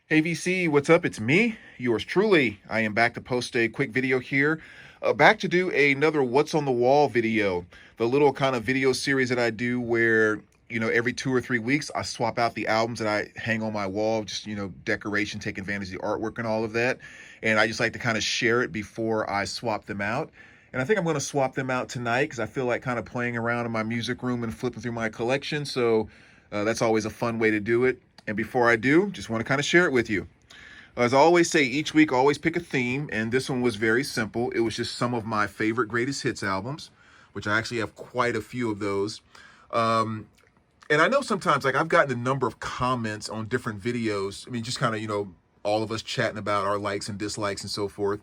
Hey VC, what's up? It's me, yours truly. I am back to post a quick video here. Back to do another What's on the Wall video. The little kind of video series that I do where, every 2 or 3 weeks I swap out the albums that I hang on my wall, just, decoration, take advantage of the artwork and all of that. And I just like to kind of share it before I swap them out. And I think I'm going to swap them out tonight because I feel like kind of playing around in my music room and flipping through my collection. So that's always a fun way to do it. And before I do, just want to kind of share it with you. As I always say, each week, always pick a theme. And this one was very simple. It was just some of my favorite greatest hits albums, which I actually have quite a few of those. And I know sometimes, like, I've gotten a number of comments on different videos. I mean, just kind of, all of us chatting about our likes and dislikes and so forth,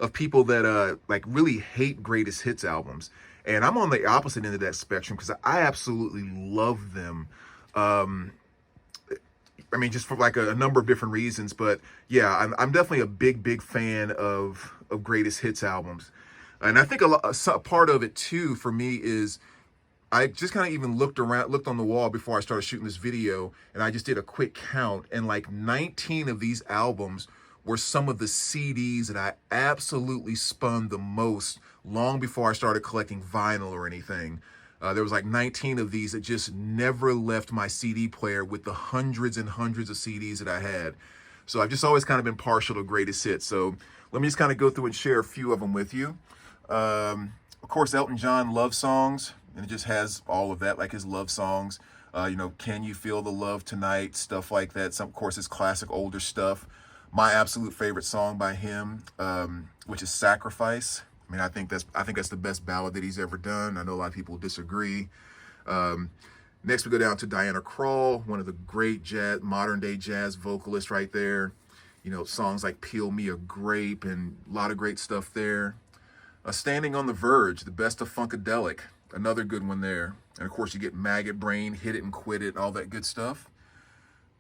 of people that, like, really hate greatest hits albums. And I'm on the opposite end of that spectrum because I absolutely love them. I mean, just for like a number of different reasons, but yeah, I'm definitely a big fan of greatest hits albums, and I think a part of it too for me is I just kind of even looked on the wall before I started shooting this video, and I just did a quick count, and like 19 of these albums were some of the CDs that I absolutely spun the most long before I started collecting vinyl or anything. There was like 19 of these that just never left my CD player with the hundreds and hundreds of CDs that I had. So I've just always kind of been partial to greatest hits. So let me just kind of go through and share a few of them with you. Of course, Elton John love songs, and it just has all of that, like his love songs. Can You Feel the Love Tonight, stuff like that. Some, of course, his classic older stuff. My absolute favorite song by him, which is Sacrifice. I mean, I think that's the best ballad that he's ever done. I know a lot of people disagree. Next, we go down to Diana Krall, one of the great modern day jazz vocalists right there. Songs like Peel Me a Grape and a lot of great stuff there. Standing on the Verge, the best of Funkadelic, another good one there. And of course, you get Maggot Brain, Hit It and Quit It, all that good stuff.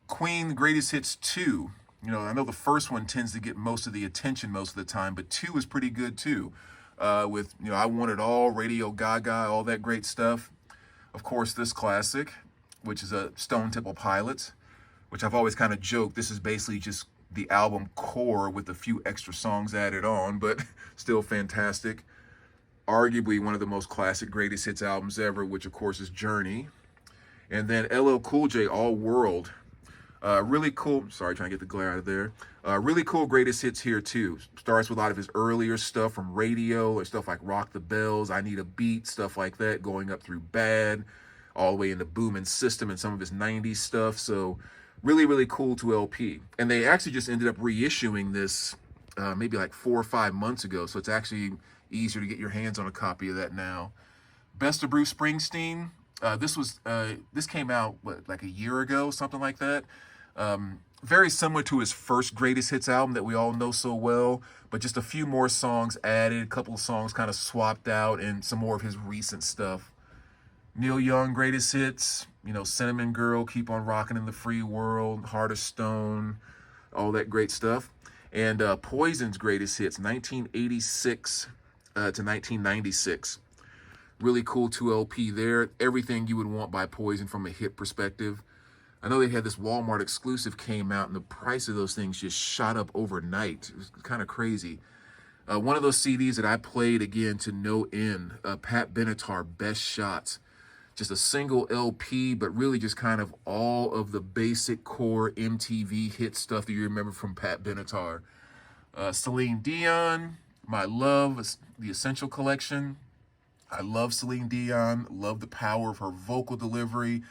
Queen Greatest Hits 2. I know the first one tends to get most of the attention most of the time, but 2 is pretty good too. With, I Want It All, Radio Gaga, all that great stuff. Of course, this classic, which is a Stone Temple Pilots, which I've always kind of joked, this is basically just the album core with a few extra songs added on, but still fantastic. Arguably one of the most classic greatest hits albums ever, which of course is Journey. And then LL Cool J, All World. Really cool. Sorry, trying to get the glare out of there. Really cool greatest hits here too. Starts with a lot of his earlier stuff from radio, or stuff like Rock the Bells, I Need a Beat, stuff like that, going up through Bad, all the way into Boom and System and some of his 90s stuff. So really cool to LP. And they actually just ended up reissuing this maybe like 4 or 5 months ago. So it's actually easier to get your hands on a copy of that now. Best of Bruce Springsteen. This came out like a year ago, something like that. Very similar to his first greatest hits album that we all know so well, but just a few more songs added, a couple of songs kind of swapped out, and some more of his recent stuff. Neil Young greatest hits, Cinnamon Girl, Keep on Rockin' in the Free World, Heart of Stone, all that great stuff. And Poison's greatest hits, 1986 to 1996. Really cool 2 LP there. Everything you would want by Poison from a hit perspective. I know they had this Walmart exclusive came out, and the price of those things just shot up overnight. It was kind of crazy. One of those CDs that I played again to no end, Pat Benatar, Best Shots. Just a single LP, but really just kind of all of the basic core MTV hit stuff that you remember from Pat Benatar. Celine Dion, My Love, the Essential Collection. I love Celine Dion, love the power of her vocal delivery.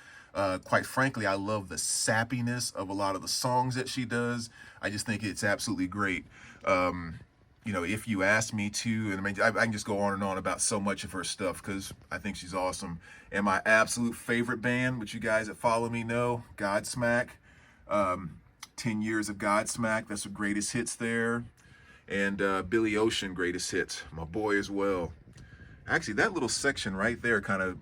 Quite frankly, I love the sappiness of a lot of the songs that she does. I just think it's absolutely great. If you ask me to, and I mean, I can just go on and on about so much of her stuff because I think she's awesome. And my absolute favorite band, which you guys that follow me know, Godsmack. 10 years of Godsmack, that's the greatest hits there. And Billy Ocean, greatest hits, my boy as well. Actually, that little section right there kind of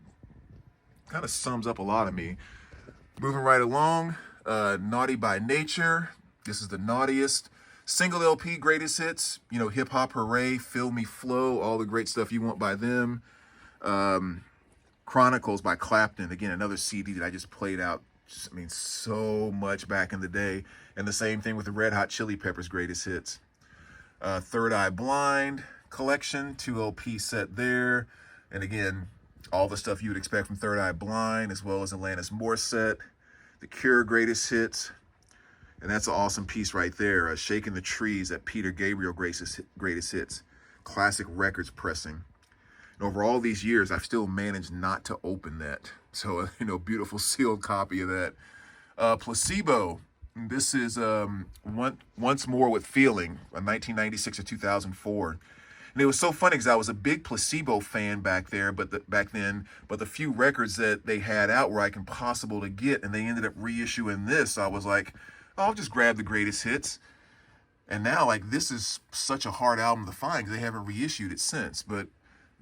sums up a lot of me. Moving right along, Naughty by Nature. This is the naughtiest. Single LP greatest hits. Hip Hop Hooray, Feel Me Flow, all the great stuff you want by them. Chronicles by Clapton. Again, another CD that I just played out I mean, so much back in the day. And the same thing with the Red Hot Chili Peppers greatest hits. Third Eye Blind collection, 2 LP set there. And again, all the stuff you would expect from Third Eye Blind, as well as Alanis Morissette, The Cure greatest hits. And that's an awesome piece right there, Shaking the Trees at Peter Gabriel greatest hits. Classic Records pressing. And over all these years, I've still managed not to open that. So, beautiful sealed copy of that. Placebo. This is Once More with Feeling, 1996 or 2004. And it was so funny because I was a big Placebo fan back then, but the few records that they had out were like impossible to get, and they ended up reissuing this. So I was like, oh, I'll just grab the greatest hits. And now, like, this is such a hard album to find because they haven't reissued it since. But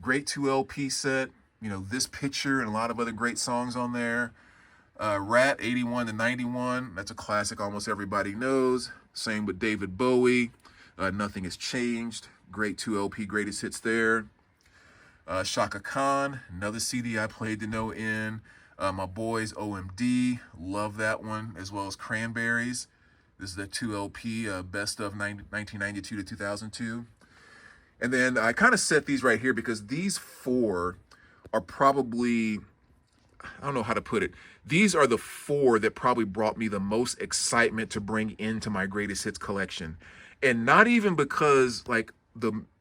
great 2 LP set, This Picture and a lot of other great songs on there. Rat, 81 to 91, that's a classic almost everybody knows. Same with David Bowie, Nothing Has Changed, great 2 LP greatest hits there. Shaka Khan, another CD I played to no end. My Boys, OMD, love that one, as well as Cranberries. This is the 2 LP, best of 1992 to 2002. And then I kind of set these right here because these 4 are probably, I don't know how to put it. These are the 4 that probably brought me the most excitement to bring into my greatest hits collection. And not even because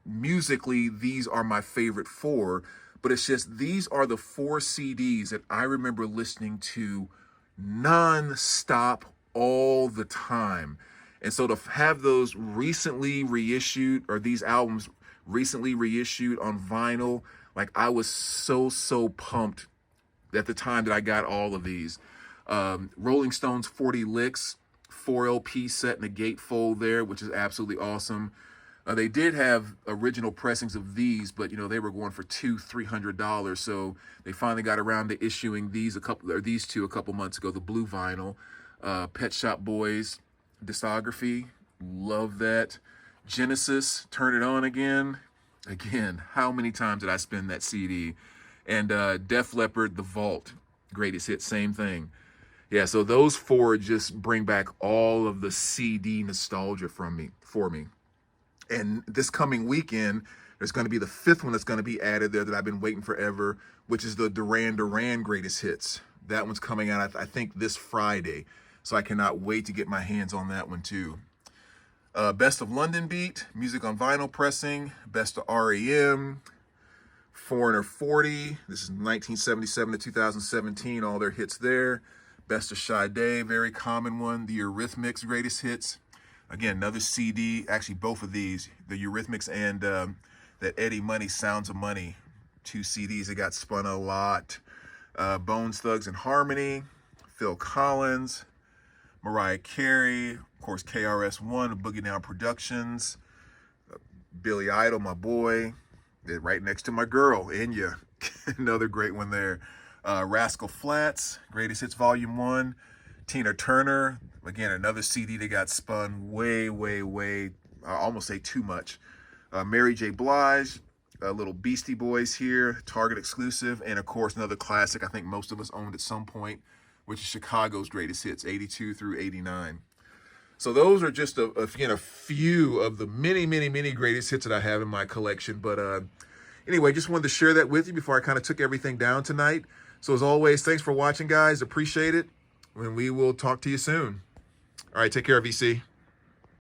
musically, these are my favorite 4, but it's just, these are the 4 CDs that I remember listening to non-stop all the time. And so to have those recently reissued, or these albums recently reissued on vinyl, like, I was so pumped at the time that I got all of these. Rolling Stones 40 Licks, 4 LP set in the gatefold there, which is absolutely awesome. They did have original pressings of these, but they were going for $200-$300. So they finally got around to issuing these two a couple months ago. The blue vinyl, Pet Shop Boys discography, love that. Genesis, Turn It On Again. Again, how many times did I spin that CD? And Def Leppard, The Vault, greatest hit, same thing. Yeah, so those 4 just bring back all of the CD nostalgia for me. And this coming weekend, there's going to be the 5th one that's going to be added there that I've been waiting forever, which is the Duran Duran greatest hits. That one's coming out, I think, this Friday. So I cannot wait to get my hands on that one too. Best of London Beat, music on vinyl pressing. Best of REM, Foreigner 40. This is 1977 to 2017, all their hits there. Best of Sade, very common one. The Eurythmics greatest hits. Again, another CD, actually both of these, the Eurythmics and that Eddie Money, Sounds of Money, 2 CDs that got spun a lot. Bones, Thugs and Harmony, Phil Collins, Mariah Carey, of course KRS-One, Boogie Down Productions, Billy Idol, my boy, right next to my girl, Enya, another great one there. Rascal Flatts, Greatest Hits Volume 1, Tina Turner, again, another CD that got spun way, I almost say too much. Mary J. Blige, Little Beastie Boys here, Target exclusive, and of course another classic I think most of us owned at some point, which is Chicago's Greatest Hits, 82 through 89. So those are just a few of the many greatest hits that I have in my collection. But anyway, just wanted to share that with you before I kind of took everything down tonight. So as always, thanks for watching, guys. Appreciate it. And we will talk to you soon. All right, take care, VC.